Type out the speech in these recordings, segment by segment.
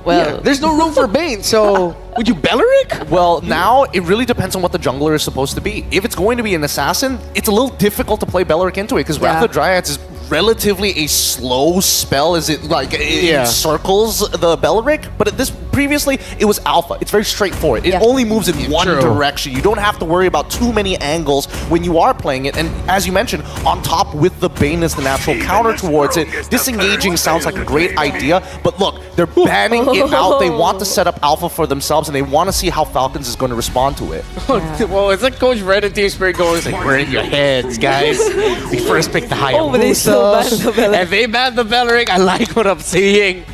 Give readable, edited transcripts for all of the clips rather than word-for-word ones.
Well, there's no room for Bane, so would you Belleric? Well, now it really depends on what the jungler is supposed to be. If it's going to be an assassin, it's a little difficult to play Belleric into it because Wrath of Dryads is relatively a slow spell as it encircles the Belleric, but previously it was alpha. It's very straightforward. It only moves in one direction. You don't have to worry about too many angles when you are playing it, and as you mentioned, on top with the Bane as the natural counter towards it, disengaging sounds like a great idea, but look, they're banning it out. They want to set up alpha for themselves, and they want to see how Falcons is going to respond to it. Well, it's like Coach Red and Team Spirit going, like, we're in your heads, guys. We first picked the Hayabusa. And they banned the Belleric. I like what I'm seeing.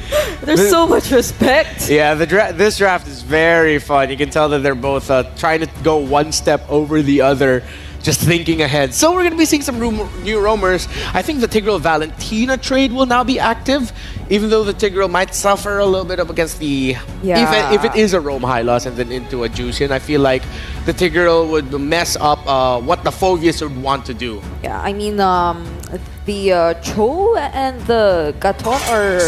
There's so much respect. Yeah, this draft is very fun. You can tell that they're both trying to go one step over the other, just thinking ahead. So we're going to be seeing some new roamers. I think the Tigreal Valentina trade will now be active, even though the Tigreal might suffer a little bit up against the... If it is a roam high loss and then into a Juician, I feel like the Tigreal would mess up what the Phoveus would want to do. Yeah, I mean, the Cho and the Gaton are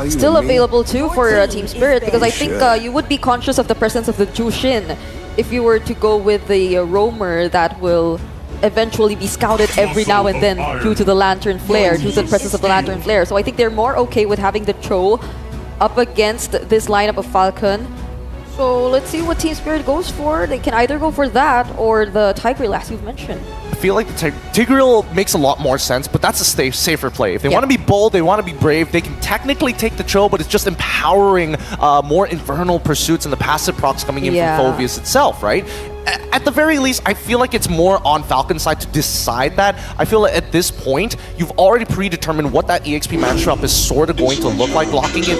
still available too for Team Spirit, because I think you would be conscious of the presence of the Jushin if you were to go with the roamer that will eventually be scouted every now and then due to the Lantern Flare, due to the presence of the Lantern Flare. So I think they're more okay with having the Cho up against this lineup of Falcon. So let's see what Team Spirit goes for. They can either go for that or the Tigreal, as you've mentioned. I feel like the Tigreal makes a lot more sense, but that's a safer play. If they want to be bold, they want to be brave, they can technically take the Cho, but it's just empowering more Infernal Pursuits and the passive procs coming in from Phoveus itself, right? At the very least, I feel like it's more on Falcon's side to decide that. I feel like at this point, you've already predetermined what that EXP matchup is sort of going to look like, locking in.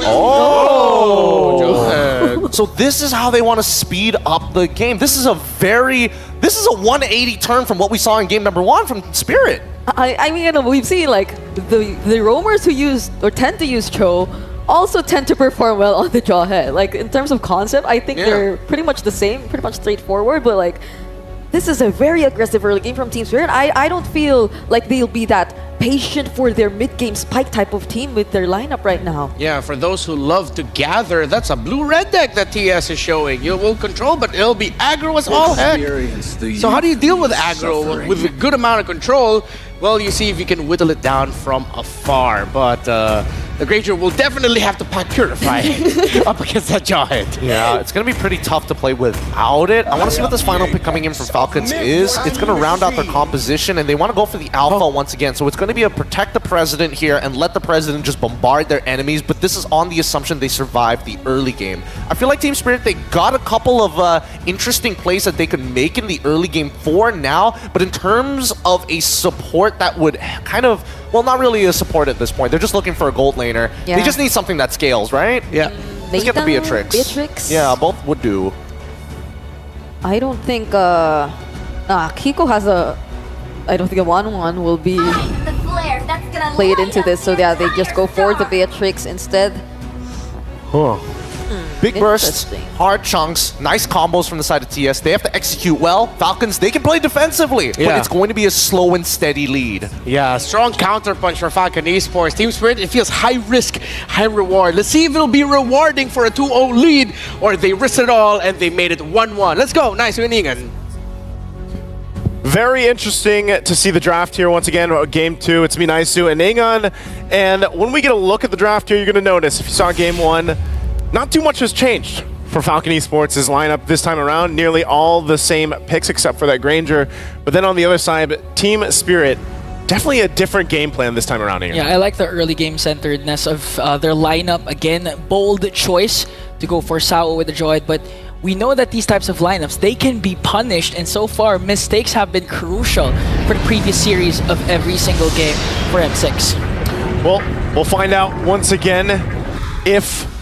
So this is how they want to speed up the game. This is a 180 turn from what we saw in game number 1 from Spirit. I mean, we've seen like the roamers who use or tend to use Cho also tend to perform well on the Jawhead. Like in terms of concept, I think they're pretty much the same, pretty much straightforward, but like this is a very aggressive early game from Team Spirit. I don't feel like they'll be that patient for their mid-game spike type of team with their lineup right now. Yeah, for those who love to gather, that's a blue-red deck that TS is showing. You will control, but it'll be aggro as all heck. So how do you deal with aggro with a good amount of control? Well, you see if you can whittle it down from afar, but the Granger will definitely have to pipe purify up against that Jawhead. Yeah, it's going to be pretty tough to play without it. I want to see what this final pick coming in from Falcons is. It's going to round out their composition, and they want to go for the alpha once again. So it's going to be a protect the president here and let the president just bombard their enemies, but this is on the assumption they survive the early game. I feel like Team Spirit, they got a couple of interesting plays that they could make in the early game for now, but in terms of a support that would kind of, well, not really a support at this point. They're just looking for a gold laner. Yeah. They just need something that scales, right? Yeah. Let's get the Beatrix. Yeah, both would do. I don't think Kiko has a... I don't think a 1-1 will be played into this. So yeah, they just go for the Beatrix instead. Huh. Big bursts, hard chunks, nice combos from the side of TS. They have to execute well. Falcons, they can play defensively, but it's going to be a slow and steady lead. Yeah, strong counterpunch for Falcon Esports. Team Spirit, it feels high risk, high reward. Let's see if it'll be rewarding for a 2-0 lead, or they risked it all and they made it 1-1. Let's go, nice winning. Very interesting to see the draft here once again. Game 2, it's Minaisu and Ingan. And when we get a look at the draft here, you're going to notice, if you saw Game 1, not too much has changed for Falcon Esports' lineup this time around. Nearly all the same picks except for that Granger. But then on the other side, Team Spirit, definitely a different game plan this time around here. Yeah, I like the early game centeredness of their lineup. Again, bold choice to go for Sao with the Droid, but we know that these types of lineups, they can be punished, and so far, mistakes have been crucial for the previous series of every single game for M6. Well, we'll find out once again if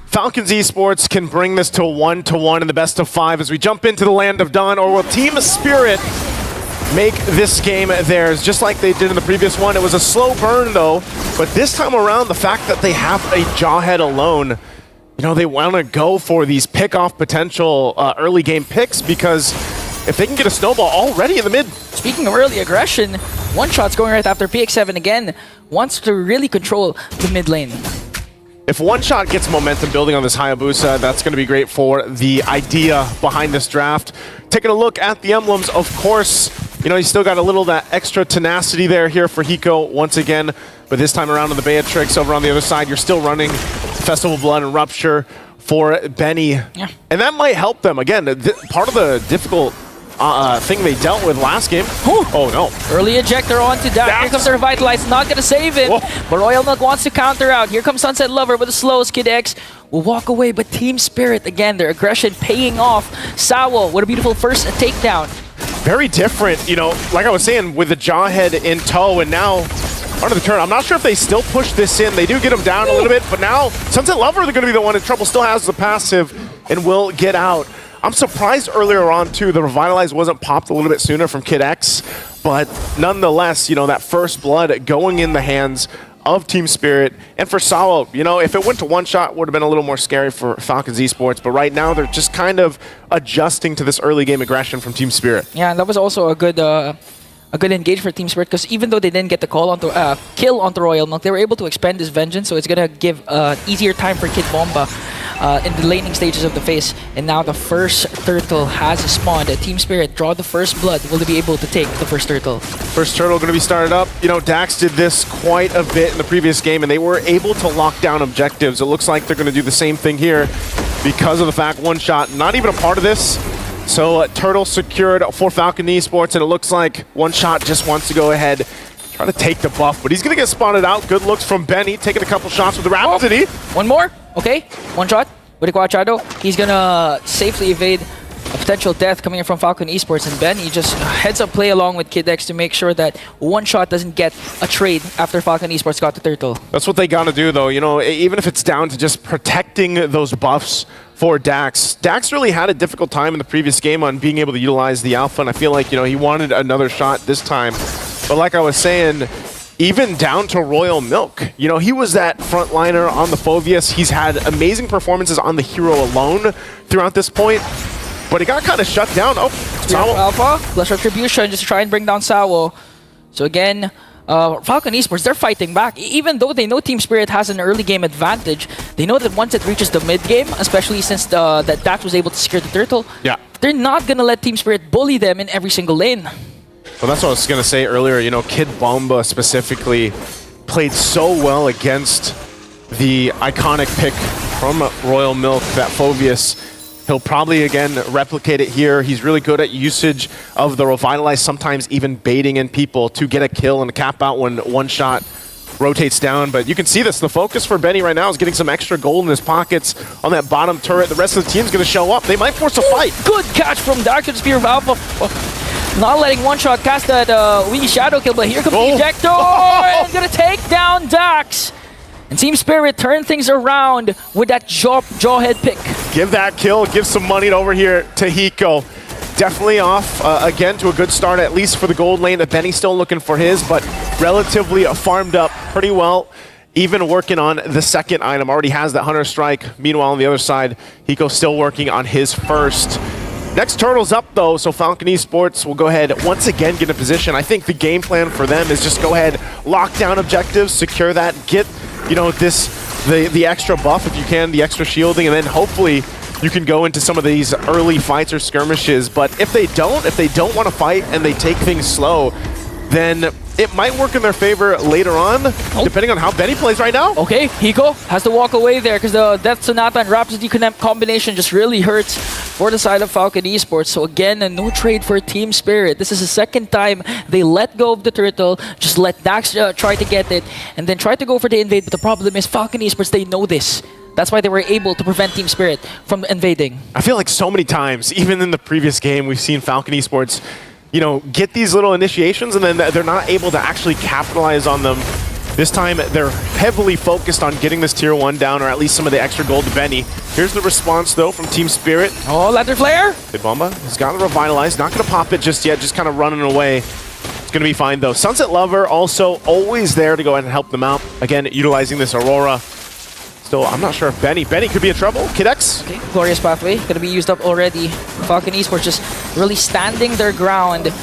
Falcons Esports can bring this to a 1-1 in the best of 5 as we jump into the Land of Dawn, or will Team Spirit make this game theirs, just like they did in the previous one? It was a slow burn though, but this time around, the fact that they have a Jawhead alone, you know, they want to go for these pick-off potential early game picks, because if they can get a snowball already in the mid. Speaking of early aggression, One Shot's going right after PX7 again, wants to really control the mid lane. if One Shot gets momentum building on this Hayabusa, that's going to be great for the idea behind this draft. Taking a look at the emblems, of course, you know, he's still got a little of that extra tenacity there here for Hiko once again. But this time around on the Beatrix over on the other side, you're still running Festival of Blood and Rupture for Benny. Yeah. And that might help them. Again, part of the difficult thing they dealt with last game. Oh no. Early ejector onto Dax. Here comes the Revitalize. Not going to save him. Whoa. But Royal Milk wants to counter out. Here comes Sunset Lover with the slows. Kid X will walk away. But Team Spirit, again, their aggression paying off. Sawo, what a beautiful first takedown. Very different, you know, like I was saying, with the Jawhead in tow and now under the turn. I'm not sure if they still push this in. They do get him down a little bit, but now Sunset Lover, they're going to be the one in trouble. Still has the passive and will get out. I'm surprised earlier on, too, the Revitalize wasn't popped a little bit sooner from Kid X, but nonetheless, you know, that first blood going in the hands of Team Spirit. And for Sawo, you know, if it went to One Shot, would have been a little more scary for Falcon Esports, but right now they're just kind of adjusting to this early game aggression from Team Spirit. Yeah, and that was also a good engage for Team Spirit, because even though they didn't get the call onto kill onto Royal Milk, they were able to expend this vengeance, so it's gonna give easier time for Kid Bomba in the laning stages of the phase. And now the first turtle has spawned. Team Spirit draw the first blood. Will they be able to take the first turtle? First turtle going to be started up. You know, Dax did this quite a bit in the previous game, and they were able to lock down objectives. It looks like they're going to do the same thing here because of the fact One Shot not even a part of this. So turtle secured for Falcon Esports, and it looks like One Shot just wants to go ahead, try to take the buff, but he's going to get spotted out. Good looks from Benny, taking a couple shots with the Rhapsody. One more. Okay. One shot with the Quachado. He's going to safely evade a potential death coming in from Falcon Esports, and Benny just heads up play along with Kid X to make sure that One Shot doesn't get a trade after Falcon Esports got the turtle. That's what they got to do, though. You know, even if it's down to just protecting those buffs for Dax. Dax really had a difficult time in the previous game on being able to utilize the Alpha, and I feel like, you know, he wanted another shot this time. But like I was saying, even down to Royal Milk, you know, he was that frontliner on the Phoveus. He's had amazing performances on the hero alone throughout this point, but he got kind of shut down. Oh, Sawo. Alpha, plus Retribution just to try and bring down Sawo. So again, Falcon Esports, they're fighting back. Even though they know Team Spirit has an early game advantage, they know that once it reaches the mid game, especially since that Dax was able to secure the turtle, they're not going to let Team Spirit bully them in every single lane. Well, that's what I was going to say earlier. You know, Kid Bomba specifically played so well against the iconic pick from Royal Milk, that Phoveus. He'll probably, again, replicate it here. He's really good at usage of the Revitalize, sometimes even baiting in people to get a kill and cap out when One Shot rotates down. But you can see this. The focus for Benny right now is getting some extra gold in his pockets on that bottom turret. The rest of the team's going to show up. They might force a fight. Good catch from Dark to the Spear of Alpha. Not letting One Shot cast that wee shadow kill, but here comes the Ejector and going to take down Dax. And Team Spirit turn things around with that jawhead pick. Give that kill, give some money over here to Hiko. Definitely off again to a good start, at least for the gold lane. Benny's still looking for his, but relatively farmed up pretty well. Even working on the second item, already has that Hunter Strike. Meanwhile, on the other side, Hiko's still working on his first. Next turtle's up though, so Falcon Esports will go ahead once again get a position. I think the game plan for them is just go ahead, lock down objectives, secure that, get, you know, the extra buff if you can, the extra shielding, and then hopefully you can go into some of these early fights or skirmishes. But if they don't want to fight and they take things slow, then it might work in their favor later on, depending on how Benny plays right now. Okay, Hiko has to walk away there because the Death Sonata and Rhapsody combination just really hurts for the side of Falcon Esports. So again, no trade for Team Spirit. This is the second time they let go of the turtle, just let Dax try to get it, and then try to go for the invade. But the problem is Falcon Esports, they know this. That's why they were able to prevent Team Spirit from invading. I feel like so many times, even in the previous game, we've seen Falcon Esports, you know, get these little initiations and then they're not able to actually capitalize on them. This time, they're heavily focused on getting this tier 1 down, or at least some of the extra gold to Benny. Here's the response, though, from Team Spirit. Oh, Ladder Flare! Kid Bomba has got the Revitalize. Not going to pop it just yet, just kind of running away. It's going to be fine, though. Sunset Lover also always there to go ahead and help them out. Again, utilizing this Aurora. Still, I'm not sure if Benny could be in trouble. Kid X. Okay, Glorious Pathway, gonna be used up already. Falcon Esports just really standing their ground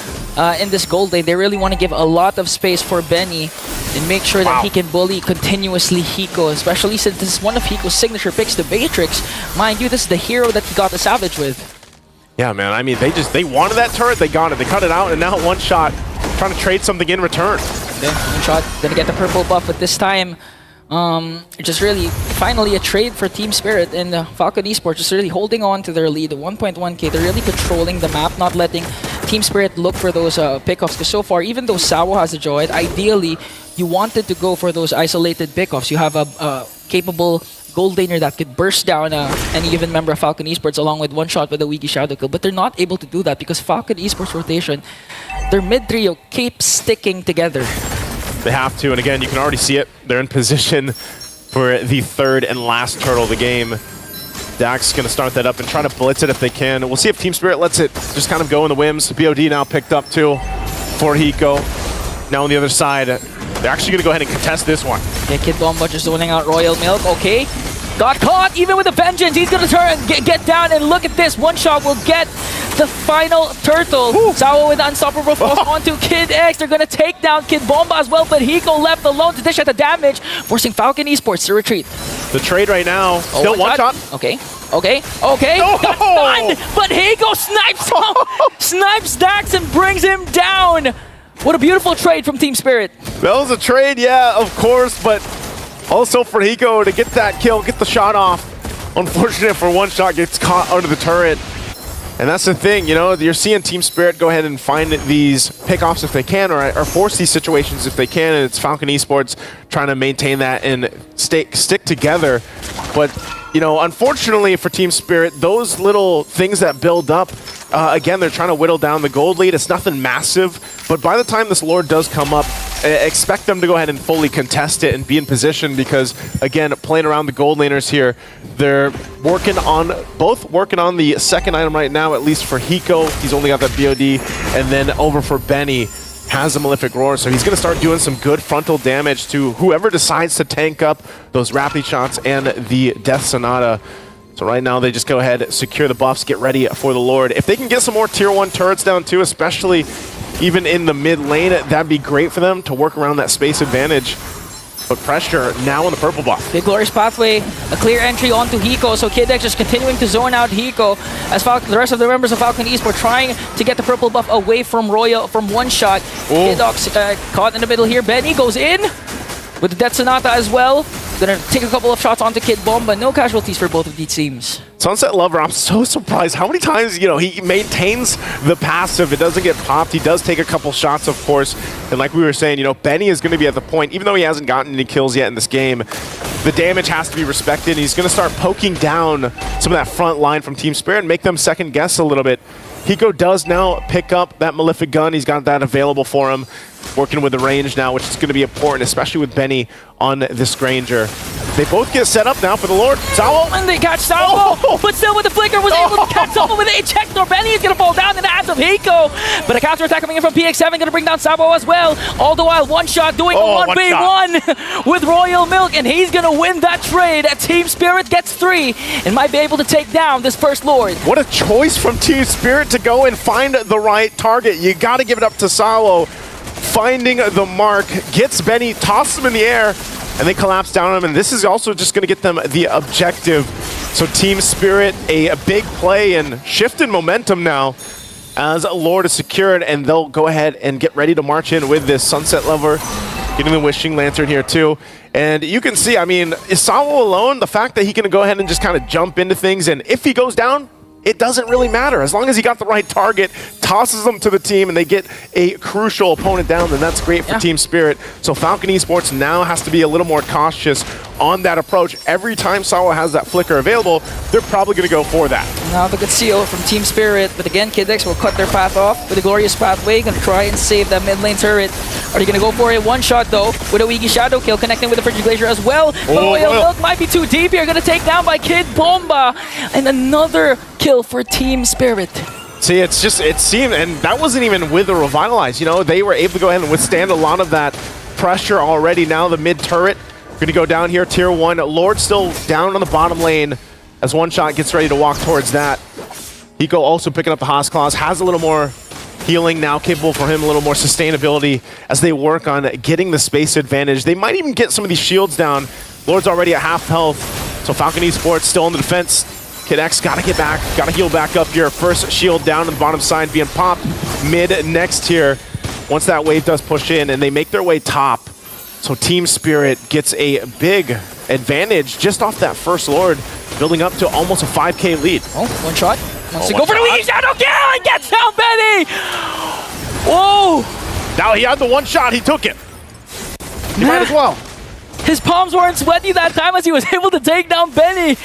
in this gold lane. They really want to give a lot of space for Benny and make sure that he can bully continuously Hiko, especially since this is one of Hiko's signature picks, the Matrix. Mind you, this is the hero that he got the Savage with. Yeah, man, I mean, they wanted that turret, they got it, they cut it out, and now one shot, trying to trade something in return. Okay, one shot, gonna get the purple buff, but this time, just really, finally a trade for Team Spirit, and Falcon Esports just really holding on to their lead, 1.1k. They're really controlling the map, not letting Team Spirit look for those pickoffs, because so far, even though Sawo has a Joy, ideally, you wanted to go for those isolated pickoffs. You have a capable gold laner that could burst down any given member of Falcon Esports along with one shot with a Wiki Shadow Kill, but they're not able to do that because Falcon Esports rotation, their mid trio keeps sticking together. They have to, and again, you can already see it. They're in position for the third and last turtle of the game. Dax going to start that up and try to blitz it if they can. We'll see if Team Spirit lets it just kind of go in the whims. BOD now picked up too for Hiko. Now on the other side, they're actually going to go ahead and contest this one. Yeah, Kid Bomba just zoning out Royal Milk. Okay. Got caught, even with a vengeance. He's going to turn and get down, and look at this. One shot will get the final turtle. Sawo with the unstoppable force onto Kid X. They're going to take down Kid Bomba as well, but Hiko left alone to dish out the damage, forcing Falcon Esports to retreat. The trade right now, still one shot. Okay. Got stunned, but Hiko snipes Dax and brings him down. What a beautiful trade from Team Spirit. That was a trade, yeah, of course, but also for Hiko to get that kill, get the shot off. Unfortunate for one shot, gets caught under the turret. And that's the thing, you know, you're seeing Team Spirit go ahead and find these pickoffs if they can, or force these situations if they can, and it's Falcon Esports trying to maintain that and stick together. But, you know, unfortunately for Team Spirit, those little things that build up, again, they're trying to whittle down the gold lead. It's nothing massive, but by the time this Lord does come up, expect them to go ahead and fully contest it and be in position because, again, playing around the gold laners here, they're both working on the second item right now, at least for Hiko. He's only got that BOD, and then over for Benny has a Malefic Roar, so he's going to start doing some good frontal damage to whoever decides to tank up those rapid shots and the Death Sonata. So right now they just go ahead, secure the buffs, get ready for the Lord. If they can get some more tier 1 turrets down too, especially even in the mid lane, that'd be great for them to work around that space advantage. But pressure now on the purple buff. Big Glorious Pathway, a clear entry onto Hiko, so Kid X just continuing to zone out Hiko as the rest of the members of Falcon Esports trying to get the purple buff away from Royal from one shot. Kid X caught in the middle here. Benny goes in with the Death Sonata as well. Gonna take a couple of shots onto Kid Bomba. No casualties for both of these teams. Sunset Lover, I'm so surprised how many times, you know, he maintains the passive. It doesn't get popped. He does take a couple shots, of course. And like we were saying, you know, Benny is going to be at the point, even though he hasn't gotten any kills yet in this game, the damage has to be respected. He's going to start poking down some of that front line from Team Spirit and make them second guess a little bit. Hiko does now pick up that Malefic Gun. He's got that available for him. Working with the range now, which is going to be important, especially with Benny on this Granger. They both get set up now for the Lord. Sawo! And they catch Sawo, but still with the flicker was able to catch someone with a check. Nor Benny is going to fall down in the hands of Hiko. But a counterattack coming in from PX7 going to bring down Sawo as well. All the while, one shot doing a 1v1 with Royal Milk, and he's going to win that trade. Team Spirit gets 3 and might be able to take down this first Lord. What a choice from Team Spirit to go and find the right target. You got to give it up to Sawo. Finding the mark, gets Benny, tosses him in the air, and they collapse down on him. And this is also just going to get them the objective. So Team Spirit, a big play and shift in momentum now as Lord is secured, and they'll go ahead and get ready to march in with this Sunset Lover, getting the Wishing Lantern here too. And you can see, I mean, is Sawo alone? The fact that he can go ahead and just kind of jump into things, and if he goes down, it doesn't really matter. As long as he got the right target, tosses them to the team, and they get a crucial opponent down, then that's great for Team Spirit. So Falcon Esports now has to be a little more cautious on that approach. Every time Sawo has that flicker available, they're probably going to go for that. Now the good seal from Team Spirit, but again, Kid X will cut their path off with a Glorious Pathway. Going to try and save that mid lane turret. Are they going to go for a one-shot, though, with a Wiki Shadow Kill, connecting with the Frigid Glacier as well? But Royal Milk might be too deep here. Going to take down by Kid Bomba. And another kill for Team Spirit. See, it seemed, and that wasn't even with the Revitalize. You know, they were able to go ahead and withstand a lot of that pressure already. Now the mid turret going to go down here, tier 1. Lord still down on the bottom lane as one shot gets ready to walk towards that. Hiko also picking up the Haas Claws, has a little more healing now capable for him, a little more sustainability as they work on getting the space advantage. They might even get some of these shields down. Lord's already at half health, so Falcon Esports still on the defense. Kid X gotta get back, gotta heal back up here. First shield down on the bottom side being popped mid next here. Once that wave does push in and they make their way top. So Team Spirit gets a big advantage just off that first Lord, building up to almost a 5K lead. Oh, one shot. Wants to go for the weave shadow kill and gets down Benny! Whoa! Now he had the one shot, he took it. He might as well. His palms weren't sweaty that time as he was able to take down Benny.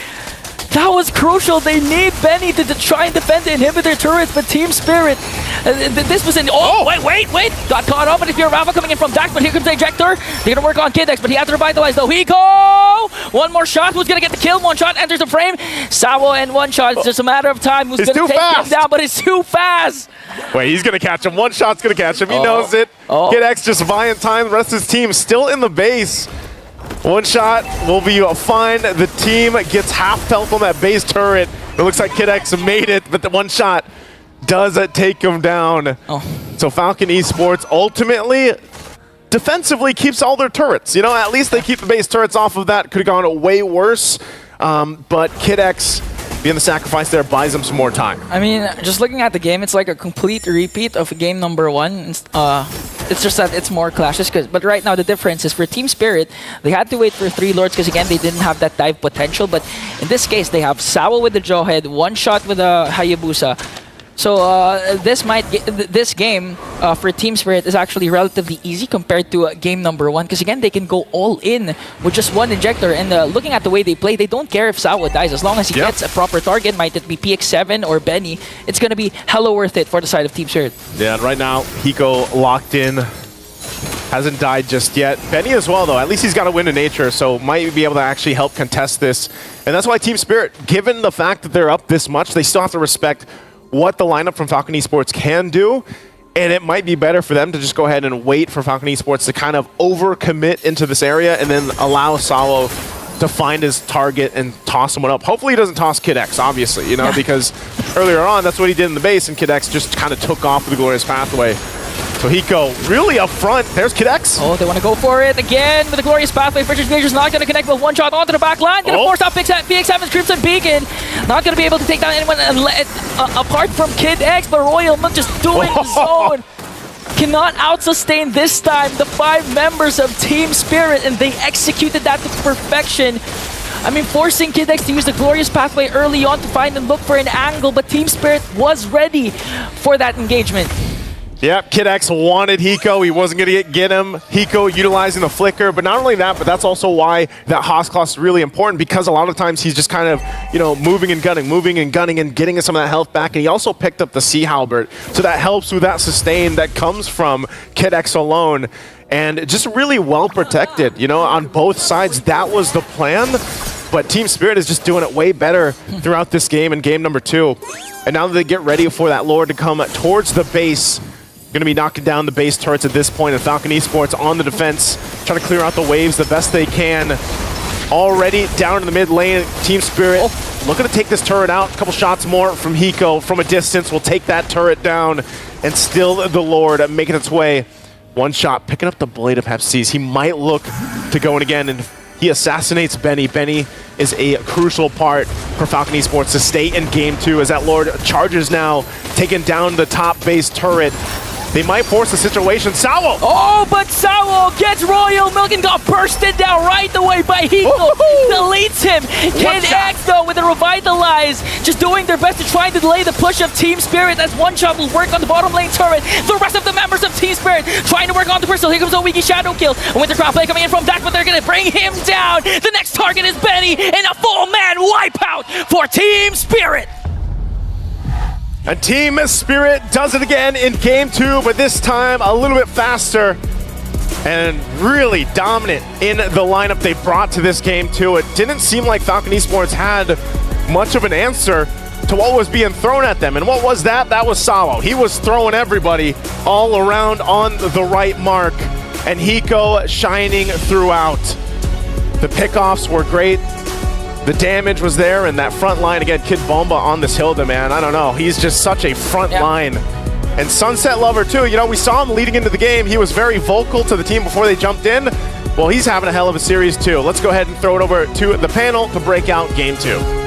That was crucial. They need Benny to try and defend the inhibitor turrets, but Team Spirit, this was an... Oh, wait! Got caught up, but if you're Rafa coming in from Dax, but here comes the ejector. They're gonna work on Kid X, but he has to revitalize though. Hiko! One more shot. Who's gonna get the kill? One shot enters the frame. Sawo and one shot. It's just a matter of time. Who's gonna take him down, but it's too fast. Wait, he's gonna catch him. One shot's gonna catch him. He knows it. Kid X just buying time. The rest of his team still in the base. One shot will be fine. The team gets half health on that base turret. It looks like Kid X made it, but the one shot does take him down. So Falcon Esports ultimately, defensively keeps all their turrets. You know, at least they keep the base turrets off of that. Could have gone way worse, but Kid X being the sacrifice there buys them some more time. I mean, just looking at the game, it's like a complete repeat of game number 1. It's just that it's more clashes. But right now, the difference is for Team Spirit, they had to wait for 3 Lords because, again, they didn't have that dive potential. But in this case, they have Sawo with the Jawhead, one shot with a Hayabusa. So this game for Team Spirit is actually relatively easy compared to game number 1 because, again, they can go all in with just one injector. And looking at the way they play, they don't care if Sawo dies. As long as he gets a proper target, might it be PX7 or Benny, it's going to be hella worth it for the side of Team Spirit. Yeah, and right now, Hiko locked in. Hasn't died just yet. Benny as well, though. At least he's got a win to nature, so might be able to actually help contest this. And that's why Team Spirit, given the fact that they're up this much, they still have to respect what the lineup from Falcon Esports can do, and it might be better for them to just go ahead and wait for Falcon Esports to kind of overcommit into this area and then allow Sawo to find his target and toss someone up. Hopefully he doesn't toss Kid X, obviously, you know, because earlier on, that's what he did in the base, and Kid X just kind of took off with the Glorious Pathway. So Hiko really up front. There's Kid X. Oh, they want to go for it again with the Glorious Pathway. Fridges Major's not going to connect with one shot onto the back line. Going to force out PX7's Crimson Beacon. Not going to be able to take down anyone apart from Kid X, but Royal Milk just doing his own. Cannot out-sustain this time the 5 members of Team Spirit, and they executed that to perfection. I mean, forcing Kid X to use the Glorious Pathway early on to find and look for an angle, but Team Spirit was ready for that engagement. Yep, Kid X wanted Hiko. He wasn't going to get him. Hiko utilizing the flicker, but not only that, but that's also why that Haas class is really important, because a lot of times he's just kind of, you know, moving and gunning and getting some of that health back. And he also picked up the Sea Halberd, so that helps with that sustain that comes from Kid X alone. And just really well protected, you know, on both sides. That was the plan, but Team Spirit is just doing it way better throughout this game and game number 2. And now that they get ready for that Lord to come towards the base, going to be knocking down the base turrets at this point, and Falcon Esports on the defense, trying to clear out the waves the best they can. Already down in the mid lane, Team Spirit looking to take this turret out. A couple shots more from Hiko from a distance will take that turret down, and still the Lord making its way. One shot, picking up the Blade of Hepsies. He might look to go in again, and he assassinates Benny. Benny is a crucial part for Falcon Esports to stay in game 2 as that Lord charges now, taking down the top base turret. They might force the situation. Sawo! Oh, but Sawo gets Royal Milk and got bursted down right away by Hiko. Deletes him. Kid X, though, with a Revitalize, just doing their best to try and delay the push of Team Spirit, as one shot will work on the bottom lane turret. The rest of the members of Team Spirit trying to work on the Crystal. Here comes a Wiki Shadow Kill. A Wintercraft play coming in from Dax, but they're going to bring him down. The next target is Benny, and a full-man wipeout for Team Spirit. And Team Spirit does it again in game 2, but this time a little bit faster and really dominant in the lineup they brought to this game 2. It didn't seem like Falcon Esports had much of an answer to what was being thrown at them. And what was that? That was Sawo. He was throwing everybody all around on the right mark, and Hiko shining throughout. The pickoffs were great. The damage was there, and that front line, again, Kid Bomba on this Hilda, man. I don't know. He's just such a front line And Sunset Lover too. You know, we saw him leading into the game. He was very vocal to the team before they jumped in. Well, he's having a hell of a series too. Let's go ahead and throw it over to the panel to break out game 2.